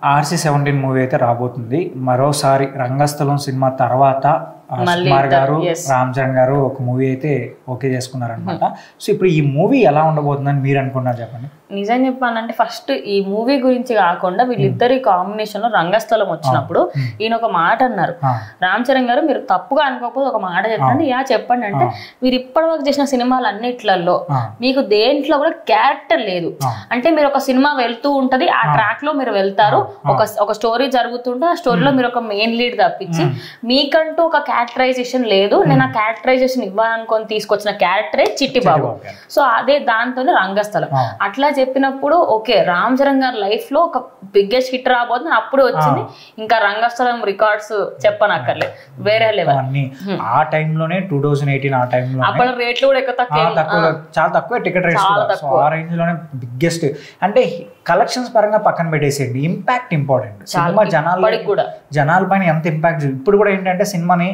RC-17 movie అయితే రాబోతుంది. మరోసారి రంగస్థలం సినిమా తర్వాత సుకుమార్ గారు, రామ్ చరణ్ గారు ఒక మూవీ అయితే ఓకే చేసుకున్నారనమాట. సో ఇప్పుడు ఈ మూవీ ఎలా ఉండబోతుందని మీరు అనుకున్నారు చెప్పండి. నిజం చెప్పాలంటే ఫస్ట్ ఈ మూవీ గురించి కాకుండా వీళ్ళిద్దరి కాంబినేషన్ లో రంగస్థలం వచ్చినప్పుడు ఈయన ఒక మాట అన్నారు, రామ్ చరణ్ గారు మీరు తప్పుగా అనుకోకపోతే ఒక మాట చెప్పండి. చెప్పండి అంటే మీరు ఇప్పటివరకు చేసిన సినిమాలు అన్నిట్లలో మీకు దేంట్లో కూడా క్యారెక్టర్ లేదు. అంటే మీరు ఒక సినిమా వెళ్తూ ఉంటది, ఆ ట్రాక్ లో మీరు వెళ్తారు, ఒక స్టోరీ జరుగుతుంటే ఆ స్టోరీలో మీరు ఒక మెయిన్ లీడ్ తప్పించి మీకంటూ ఒక క్యారెక్టరైజేషన్ లేదు. నేను ఆ క్యారెక్టరైజేషన్ ఇవ్వాలనుకొని తీసుకొచ్చిన క్యారెక్టరే చిట్టి బాబు. సో అదే దాంతోనే రంగస్థలం. అట్లా చెప్పినప్పుడు ఓకే రామ్ చరణ్ గారి లైఫ్ లో ఒక బిగ్గెస్ట్ హిట్ రాబోతుంది. అప్పుడు వచ్చింది ఇంకా రంగస్థలం రికార్డ్స్ చెప్పనక్కర్లేదు, వేరే లెవెల్. ఆ టైంలోనే 2018 ఆ టైంలో అప్పుడు రేట్లు కూడా చాలా తక్కువ టికెట్ రేట్స్. ఆ రేంజ్ లోనే బిగ్గెస్ట్. అంటే కలెక్షన్స్ పరంగా పక్కన పెట్టేసేయండి, ఇంపాక్ట్ ఇంపార్టెంట్. సినిమా జనాల పైన ఎంత ఇంపాక్ట్. ఇప్పుడు కూడా ఏంటంటే సినిమాని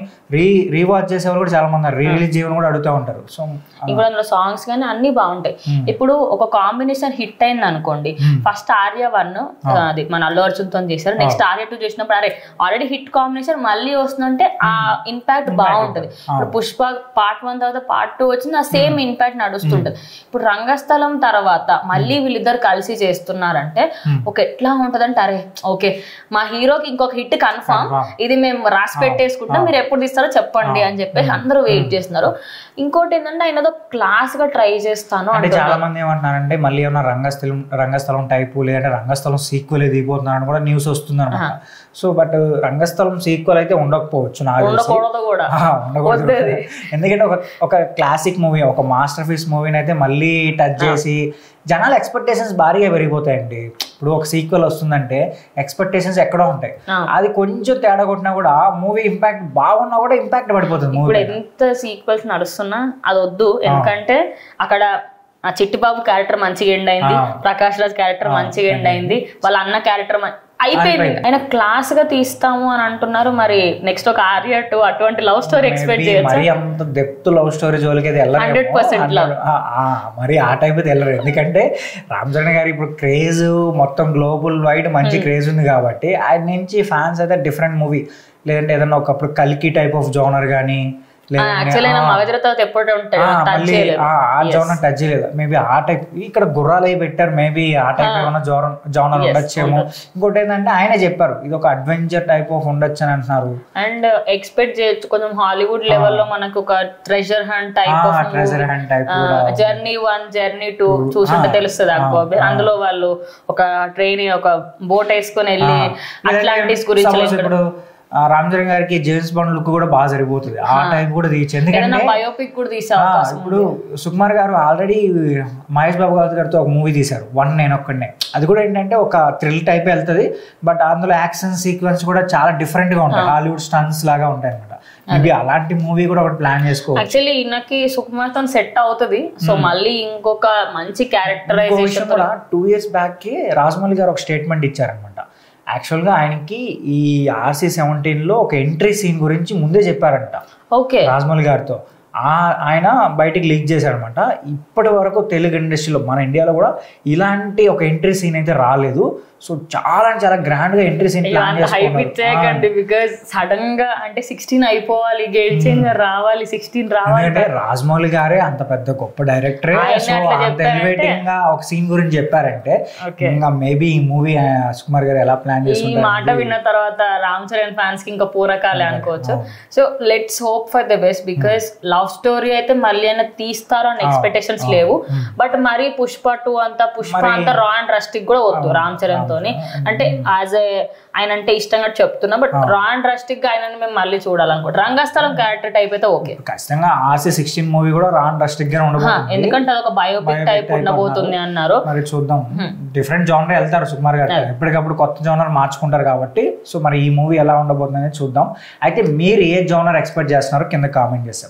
రీవాచ్ చేసేవాళ్ళు కూడా చాలా మంది రిలీజ్ చేయని కూడా అడుగుతూ ఉంటారు. సో ఇప్పుడు అందులో సాంగ్స్ కానీ అన్ని బాగుంటాయి. ఇప్పుడు ఒక కాంబినేషన్ హిట్ అయింది అనుకోండి, ఫస్ట్ ఆర్య 1 అది మన అల్లు అర్జున్ తో చేశారు, నెక్స్ట్ ఆర్య 2 చేసినప్పుడు అరే ఆల్రెడీ హిట్ కాంబినేషన్ మళ్ళీ వస్తుందంటే ఆ ఇంపాక్ట్ బాగుంటది. ఇప్పుడు పుష్ప పార్ట్ 1 తర్వాత పార్ట్ 2 వచ్చింది, ఆ సేమ్ ఇంపాక్ట్ నడుస్తుంటది. ఇప్పుడు రంగస్థలం తర్వాత మళ్ళీ వీళ్ళిద్దరు కలిసి చేస్తున్నారంటే ఒక ఎట్లా ఉంటదంటే అరే ఓకే మా హీరోకి ఇంకొక హిట్ కన్ఫర్మ్, ఇది మేము రాసి పెట్టేసుకుంటాం, మీరు ఎప్పుడు తీస్తారో చెప్పండి అని చెప్పేసి అందరూ వెయిట్ చేస్తున్నారు. ఇంకోటి ఏంటంటే ఆయన ఏదో క్లాస్ గా ట్రై చేస్తాను అంటే చాలా మంది ఏమంటున్నారంటే మళ్ళీ ఏమన్నా రంగస్థలం టైపు లేదంటే రంగస్థలం సీక్వెల్ దిగిపోతున్నారని కూడా న్యూస్ వస్తుంది అనమాట. సో బట్ రంగస్థలం సీక్వెల్ అయితే ఉండకపోవచ్చు, ఎందుకంటే ఒక క్లాసిక్ మూవీ, ఒక మాస్టర్ పీస్ మూవీని అయితే మళ్ళీ టచ్ చేసి జనాల ఎక్స్పెక్టేషన్స్ భారీగా పెరిగిపోతాయండి. ఇప్పుడు ఒక సీక్వెల్ వస్తుందంటే ఎక్స్పెక్టేషన్స్ ఎక్కడో ఉంటాయి, అది కొంచెం తేడా కొట్టినా కూడా మూవీ ఇంపాక్ట్ బాగున్నా కూడా ఇంపాక్ట్ పడిపోతుంది. ఇప్పుడు ఎంత సీక్వెల్స్ నడుస్తున్నా అది వద్దు, ఎందుకంటే అక్కడ ఆ చిట్టిబాబు క్యారెక్టర్ మంచిగా ఎండ్ అయింది, ప్రకాష్ రాజ్ క్యారెక్టర్ మంచిగా ఎండ్ అయింది, వాళ్ళ అన్న క్యారెక్టర్ అయిపోయింది. ఆయన క్లాస్ గా తీస్తాము అని అంటున్నారు. మరి నెక్స్ట్ ఒక ఆర్య 2 అటువంటి లవ్ స్టోరీ ఎక్స్పెక్ట్ చేయొచ్చు. అంత డెప్త్ లవ్ స్టోరీ జోలికి అయితే 100% లవ్ మరి ఆ టైప్ అయితే వెళ్ళరు. ఎందుకంటే రామ్ చరణ్ గారు ఇప్పుడు క్రేజ్ మొత్తం గ్లోబల్ వైడ్ మంచి క్రేజ్ ఉంది కాబట్టి ఆయన నుంచి ఫ్యాన్స్ అయితే డిఫరెంట్ మూవీ లేదంటే ఏదన్నా ఒకప్పుడు కల్కి టైప్ ఆఫ్ జోనర్ కానీ టచ్ చేయలేదు. మేబీ ఆ టైప్ ఇక్కడ గుర్రాలు అయి పెట్టారు, మేబీ ఆ టైప్ ఏమైనా జోనర్ ఉండొచ్చేమో. ఇంకోటి ఏంటంటే ఆయన చెప్పారు ఇది ఒక అడ్వెంచర్ టైప్ ఆఫ్ ఉండొచ్చు అని అంటున్నారు. అండ్ ఎక్స్పెక్ట్ చేయొచ్చు కొంచెం హాలీవుడ్ లెవెల్ లో మనకు ఒక treasure hunt type of journey 1 journey 2 చూసుంటే తెలుస్తుంది. అందులో వాళ్ళు ఒక ట్రైన్ ఒక బోట్ వేసుకొని వెళ్ళి అట్లాంటిస్ గురించి రామ్ చరణ్ గారికి జేమ్స్ బాండ్ లుక్ కూడా బాగా సరిపోతుంది, ఆ టైప్ కూడా తీయచ్చు. ఎందుకంటే బయోపిక్ కూడా తీసారు. ఇప్పుడు సుకుమార్ గారు ఆల్రెడీ మహేష్ బాబు గారితో ఒక మూవీ తీశారు 1 నేను ఒక్కడనే. అది కూడా ఏంటంటే ఒక థ్రిల్ టైప్ వెళ్తుంది, బట్ అందులో యాక్షన్ సీక్వెన్స్ కూడా చాలా డిఫరెంట్ గా ఉంటాయి, హాలీవుడ్ స్టన్స్ లాగా ఉంటాయి అనమాట. మేబీ అలాంటి మూవీ కూడా ఒకటి ప్లాన్ చేసుకోవచ్చు. యాక్చువల్లీ ఈయనకి సుకుమార్ తో సెట్ అవుతుంది. సో మళ్ళీ ఇంకొక మంచి క్యారెక్టరైజేషన్ కూడా 2 years బ్యాక్ కి రాజమౌళి గారు ఒక స్టేట్మెంట్ ఇచ్చారనమాట. యాక్చువల్గా ఆయనకి ఈ RC-17లో ఒక ఎంట్రీ సీన్ గురించి ముందే చెప్పారంట రాజమౌళి గారితో. ఆయన బయటికి లీక్ చేశారనమాట. ఇప్పటి వరకు తెలుగు ఇండస్ట్రీలో మన ఇండియాలో కూడా ఇలాంటి ఒక ఎంట్రీ సీన్ అయితే రాలేదు. సో చాలా చాలా గ్రాండ్ గా ఎంట్రీ సీన్ బికాజ్ సడన్ గా అంటే 16 అయిపోవాలి, గేమ్ చేంజర్ రావాలి, 16 రావాలి. అంటే రాజమౌళి గారే అంత పెద్ద గొప్ప డైరెక్టర్, సో అంత ఎలివేటింగ్ గా ఒక సీన్ గురించి చెప్పారంటే ఇంకా మేబీ ఈ మూవీ సుకుమార్ గారు ఎలా ప్లాన్ చేస్తారు. ఈ మాట విన్న తర్వాత రామ్ చరణ్ ఫ్యాన్స్ కి ఇంకా పూరకాలే అనుకోవచ్చు. So let's hope for the best, because love story అయితే మళ్ళీ అయినా తీస్తారు అని ఎక్స్పెక్టేషన్స్ లేవు. బట్ మరి పుష్ప 2 అంతా రా అండ్ రస్టిక్ కూడా వద్దు రామ్ చరణ్ తోని. అంటే యాజ్ ఆయన అంటే ఇష్టంగా చెప్తున్నా, బట్ రా అండ్ రస్టిక్ గా ఆయన మేము మళ్ళీ చూడాలనుకుంటాం. రంగస్థలం క్యారెక్టర్ టైప్ అయితే ఓకే. ఖచ్చితంగా RC-16 మూవీ కూడా రా అండ్ రస్టిక్ గా ఉండబోతుంది, ఎందుకంటే అదొక బయోపిక్ టైప్ ఉండబోతుంది అన్నారు. మరి చూద్దాం, డిఫరెంట్ జోనర్ వెళ్తారు సుకుమార్ గారు, ఎప్పటికప్పుడు కొత్త జోనర్ మార్చుకుంటారు కాబట్టి. సో మరి ఈ మూవీ ఎలా ఉండబోతుంది అనేది చూద్దాం. అయితే మీరు ఏ జోనర్ ఎక్స్పెక్ట్ చేస్తున్నారో కింద కామెంట్ చేస్తారు.